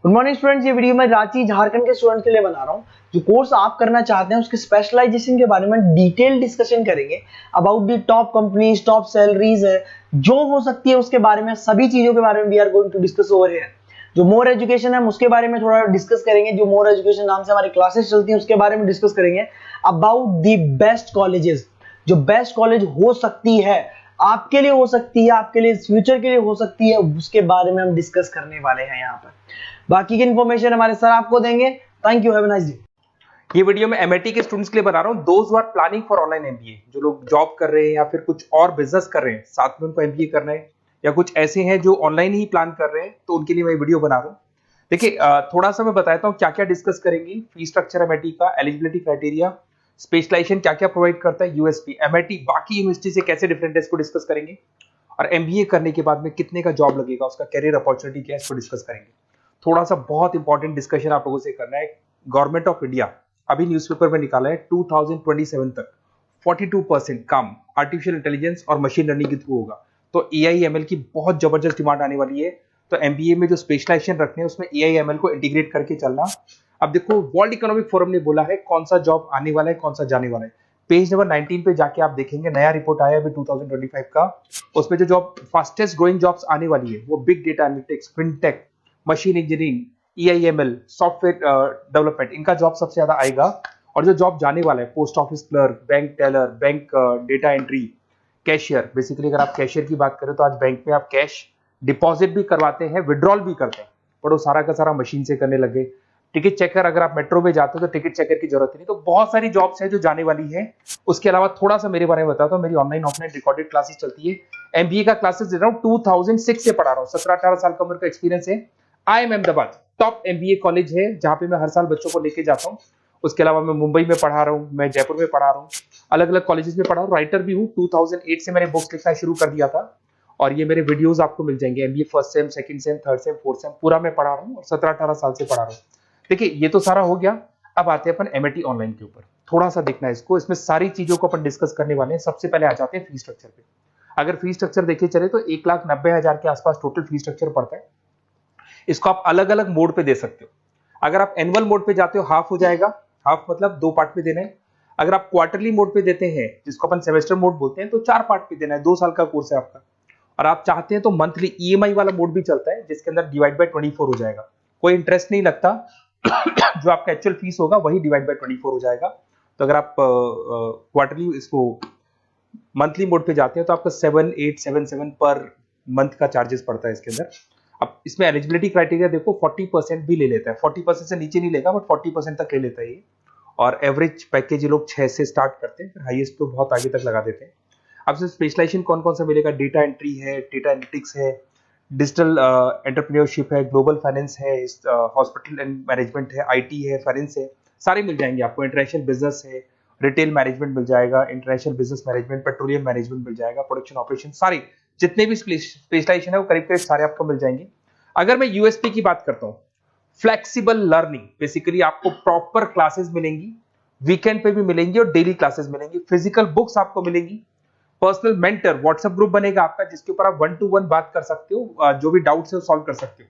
Good morning students, ये video मैं रांची झारखंड के स्टूडेंट्स के लिए बना रहा हूँ। जो कोर्स आप करना चाहते हैं उसके स्पेशलाइजेशन के बारे में डिटेल डिस्कशन करेंगे। About the top companies, top salaries है, जॉब हो सकती है उसके बारे में, सभी चीजों के बारे में we are going to discuss over here. जो मोर एजुकेशन है उसके बारे में थोड़ा डिस्कस करेंगे। जो मोर एजुकेशन नाम से हमारी क्लासेस चलती हैं उसके बारे में डिस्कस करेंगे। अबाउट दी बेस्ट कॉलेजेस, जो बेस्ट कॉलेज हो सकती है, आपके लिए हो सकती है, आपके लिए फ्यूचर के लिए हो सकती है, उसके बारे में हम डिस्कस करने वाले हैं यहाँ पर। बाकी की इन्फॉर्मेशन हमारे सर आपको देंगे। Thank you, have a nice day. ये वीडियो मैं एमआईटी के स्टूडेंट्स के लिए बना रहा हूँ। Those who are planning for online MBA, जो लोग जॉब कर रहे हैं या फिर कुछ और बिजनेस कर रहे हैं, साथ में उनको एमबीए करना है, या कुछ ऐसे हैं जो ऑनलाइन ही प्लान कर रहे हैं, तो उनके लिए मैं वीडियो बना रहा हूँ। देखिए, थोड़ा सा मैं बताता हूँ क्या क्या डिस्कस करेंगे। फी स्ट्रक्चर एमआईटी का, एलिजिबिलिटी क्राइटेरिया, स्पेशलाइजेशन क्या क्या प्रोवाइड करता है, यूएसपी एमआईटी बाकी यूनिवर्सिटी से कैसे डिफरेंट है, इसको डिस्कस करेंगे। और एमबीए करने के बाद में कितने का जॉब लगेगा, उसका कैरियर अपॉर्चुनिटी क्या है, इसको डिस्कस करेंगे। थोड़ा सा बहुत इंपॉर्टेंट डिस्कशन आप लोगों से करना है। गवर्नमेंट ऑफ इंडिया अभी न्यूज़पेपर में निकाला है 2027 तक 42% काम आर्टिफिशियल इंटेलिजेंस और मशीन लर्निंग के थ्रू होगा। तो एआईएमएल की बहुत जबरदस्त डिमांड आने वाली है। तो एमबीए में जो स्पेशलाइजेशन रखने हैं उसमें एआईएमएल को इंटीग्रेट करके चलना। अब देखो, वर्ल्ड इकोनॉमिक फोरम ने बोला है कौन सा जॉब आने वाला है, कौन सा जाने वाला है। पेज नंबर 19 पे जाके आप देखेंगे, नया रिपोर्ट आया अभी 2025 का। उसमें जो जॉब फास्टेस्ट ग्रोइंग जॉब्स आने वाली है वो big data analytics, fintech, machine engineering, AI ML, software development, इनका जॉब सबसे ज्यादा आएगा। और जो जॉब जाने वाला है, post office clerk, bank teller, bank data entry, cashier. Basically अगर आप कैशियर की बात करें तो आज बैंक में आप कैश डिपॉजिट भी करवाते हैं, विड्रॉल भी करते हैं, पर वो सारा का सारा मशीन से करने लगे। टिकट चेकर, अगर आप मेट्रो में जाते हो तो टिकट चेकर की जरूरत नहीं। तो बहुत सारी जॉब्स है जो जाने वाली है। उसके अलावा थोड़ा सा मेरे बारे में बताता हूँ। मेरी ऑनलाइन ऑफलाइन रिकॉर्डेड क्लासेस चलती है। एमबीए का क्लासेस दे रहा हूँ, 2006 से पढ़ा रहा हूँ, 17-18 साल का उम्र का एक्सपीरियंस है। IIM Ahmedabad top MBA college है जहां पे मैं हर साल बच्चों को लेके जाता हूँ। उसके अलावा मैं मुंबई में पढ़ा रहा हूँ, मैं जयपुर में पढ़ा रहा हूँ, अलग अलग कॉलेजेस में पढ़ा हूँ। राइटर भी हूँ। 2008 से मैंने बुक्स लिखना शुरू कर दिया था और ये मेरे वीडियोस आपको मिल जाएंगे। MBA first sem, second same, third same, fourth same पूरा मैं पढ़ा रहा हूँ और 17-18 साल से पढ़ा रहा हूँ। देखिए, ये तो सारा हो गया। अब आते हैं अपन एमआईटी ऑनलाइन के ऊपर। थोड़ा सा देखना है इसको, इसमें सारी चीजों को अपन डिस्कस करने वाले हैं। सबसे पहले आ जाते हैं फी स्ट्रक्चर पे। अगर फी स्ट्रक्चर देखे चले तो 1,90,000 के आसपास टोटल फी स्ट्रक्चर पड़ता है। इसको आप अलग अलग मोड पे दे सकते हो। अगर आप एनुअल मोड पे जाते हो हाफ हो जाएगा, हाफ मतलब 2 पार्ट पे देना है। अगर आप क्वार्टरली मोड पे देते हैं, जिसको अपन सेमेस्टर मोड बोलते हैं, तो 4 पार्ट पे देना है। 2 साल का कोर्स है आपका। और आप चाहते हैं तो मंथली ईएमआई वाला मोड भी चलता है, जिसके अंदर डिवाइड बाय 24 हो जाएगा। कोई इंटरेस्ट नहीं लगता। जो आपका एक्चुअल फीस होगा वही डिवाइड बाय 24 हो जाएगा। तो अगर आप क्वार्टरली इसको मंथली मोड पे जाते हैं तो आपका 7877 पर मंथ का चार्जेस पड़ता है इसके अंदर। अब इसमें एलिजिबिलिटी क्राइटेरिया देखो, 40% भी ले लेता है। 40% से नीचे नहीं लेगा, बट 40% तक ले लेता है ये। और एवरेज पैकेज ये लोग 6 से स्टार्ट करते हैं, फिर हाईएस्ट तो बहुत आगे तक लगा देते हैं। अब से स्पेशलाइजेशन कौन कौन सा मिलेगा? डेटा एंट्री है, डेटा एनालिटिक्स है, डिजिटल एंटरप्रेन्योरशिप है, ग्लोबल फाइनेंस है, हॉस्पिटल एंड मैनेजमेंट है, आईटी है, फाइनेंस है, सारे मिल जाएंगे आपको। इंटरनेशनल बिजनेस है, रिटेल मैनेजमेंट मिल जाएगा, international business management, petroleum management मिल जाएगा, प्रोडक्शन ऑपरेशन, सारी जितने भी स्पेशलाइजेशन है वो करीब करीब सारे आपको मिल जाएंगे। अगर मैं यूएसपी की बात करता हूं, फ्लेक्सिबल लर्निंग, बेसिकली आपको प्रॉपर क्लासेस मिलेंगी, वीकेंड पे भी मिलेंगी और डेली क्लासेस मिलेंगी, फिजिकल बुक्स आपको मिलेंगी, पर्सनल मेंटर, व्हाट्सएप ग्रुप बनेगा आपका जिसके ऊपर आप 1 to 1 बात कर सकते हो, जो भी डाउट्स है वो सॉल्व कर सकते हो।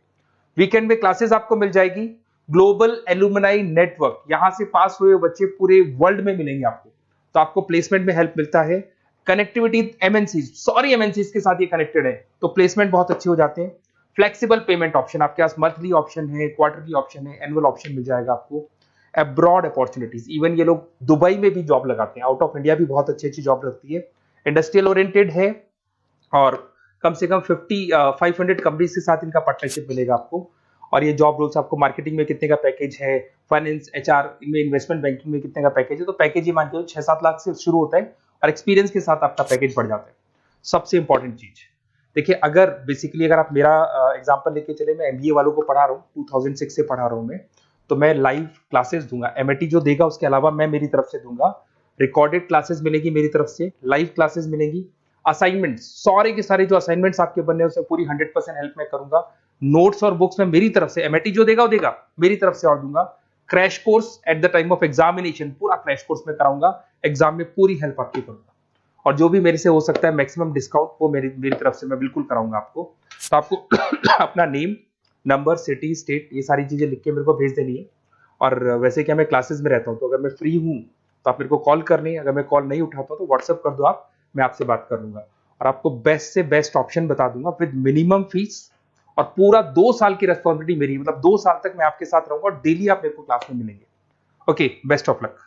वीकेंड में क्लासेस आपको मिल जाएगी। ग्लोबल एलुमनाई नेटवर्क, यहां से पास हुए बच्चे पूरे वर्ल्ड में मिलेंगे आपको, तो आपको प्लेसमेंट में हेल्प मिलता है। कनेक्टिविटी एमएनसीज, सॉरी एमएनसीज के साथ ये कनेक्टेड है, तो प्लेसमेंट बहुत अच्छे हो जाते हैं। फ्लेक्सिबल पेमेंट ऑप्शन, आपके पास मंथली ऑप्शन है, क्वार्टरली ऑप्शन है, एनुअल ऑप्शन मिल जाएगा आपको। अब्रॉड अपॉर्चुनिटीज, इवन ये लोग दुबई में भी जॉब लगाते हैं, आउट ऑफ इंडिया भी बहुत अच्छी अच्छी जॉब लगती है। इंडस्ट्रियल ओरिएंटेड है और कम से कम 500 कंपनीज के साथ इनका पार्टनरशिप मिलेगा आपको। और ये जॉब रोल्स आपको मार्केटिंग में कितने का पैकेज है, फाइनेंस, एचआर में, इन्वेस्टमेंट बैंकिंग में कितने का पैकेज है, तो पैकेज ही मान के 6-7 लाख से शुरू होता है और एक्सपीरियंस के साथ आपका पैकेज बढ़ जाता है। सबसे इंपॉर्टेंट चीज देखिए, अगर बेसिकली अगर आप मेरा एग्जांपल लेके चले, मैं एमबीए वालों को पढ़ा रहा हूँ, 2006 से पढ़ा रहा हूँ मैं, तो मैं लाइव क्लासेस दूंगा। एमआईटी जो देगा उसके अलावा मैं मेरी तरफ से दूंगा। रिकॉर्डेड क्लासेस मिलेगी मेरी तरफ से, लाइव क्लासेस मिलेंगी, असाइनमेंट, सारे के सारे जो असाइनमेंट्स आपके बनने हैं उसमें पूरी 100% हेल्प मैं करूंगा। नोट्स और बुक्स में मेरी तरफ से, एमआईटी जो देगा वो देगा, मेरी तरफ से और दूंगा। Crash course at the time of examination, पूरा क्रैश कोर्स में कराऊंगा, एग्जाम में पूरी हेल्प आपकी करूंगा। और जो भी मेरे से हो सकता है मैक्सिमम डिस्काउंट, वो मेरी तरफ से मैं बिल्कुल कराऊंगा आपको। तो आपको अपना नेम, नंबर, सिटी, स्टेट, ये सारी चीजें लिख के मेरे को भेज देनी है। और वैसे क्या मैं क्लासेस में रहता हूँ, तो अगर मैं फ्री हूँ तो आप मेरे को कॉल करनी है, अगर मैं कॉल नहीं उठाता तो व्हाट्सअप कर दो आप, मैं आपसे बात कर लूंगा और आपको बेस्ट से बेस्ट ऑप्शन बता दूंगा विद मिनिमम फीस। और पूरा 2 साल की रेस्पॉन्सिबिलिटी मेरी, मतलब 2 साल तक मैं आपके साथ रहूंगा और डेली आप मेरे को क्लास में मिलेंगे। Okay, best of luck.